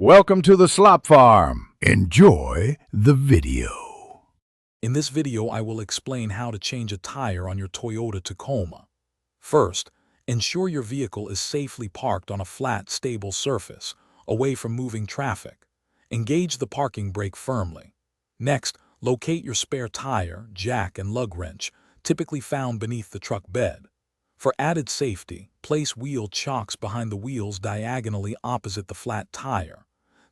Welcome to the Slop Farm. Enjoy the video. In this video, I will explain how to change a tire on your Toyota Tacoma. First, ensure your vehicle is safely parked on a flat, stable surface, away from moving traffic. Engage the parking brake firmly. Next, locate your spare tire, jack, and lug wrench, typically found beneath the truck bed. For added safety, place wheel chocks behind the wheels diagonally opposite the flat tire.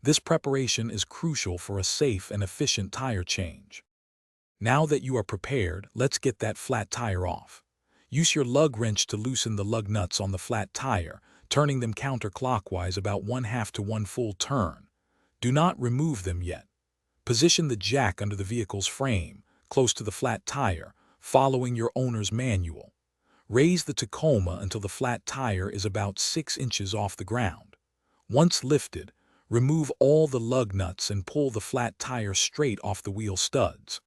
This preparation is crucial for a safe and efficient tire change. Now that you are prepared, let's get that flat tire off. Use your lug wrench to loosen the lug nuts on the flat tire, turning them counterclockwise about 1/2 to 1 full turn. Do not remove them yet. Position the jack under the vehicle's frame, close to the flat tire, following your owner's manual. Raise the Tacoma until the flat tire is about 6 inches off the ground. Once lifted, remove all the lug nuts and pull the flat tire straight off the wheel studs.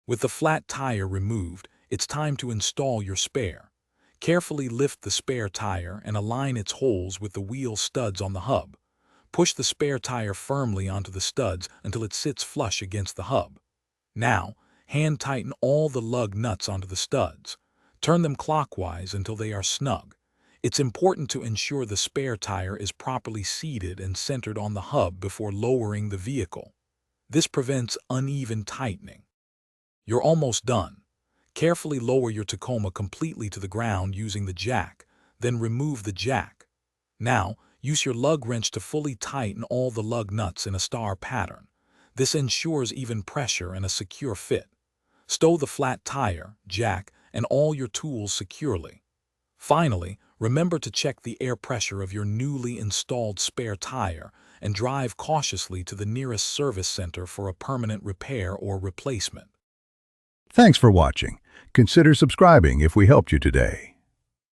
With the flat tire removed, it's time to install your spare. Carefully lift the spare tire and align its holes with the wheel studs on the hub. Push the spare tire firmly onto the studs until it sits flush against the hub. Now, hand tighten all the lug nuts onto the studs. Turn them clockwise until they are snug. It's important to ensure the spare tire is properly seated and centered on the hub before lowering the vehicle. This prevents uneven tightening. You're almost done. Carefully lower your Tacoma completely to the ground using the jack, then remove the jack. Now, use your lug wrench to fully tighten all the lug nuts in a star pattern. This ensures even pressure and a secure fit. Stow the flat tire, jack, and all your tools securely. Finally, remember to check the air pressure of your newly installed spare tire and drive cautiously to the nearest service center for a permanent repair or replacement. Thanks for watching. Consider subscribing if we helped you today.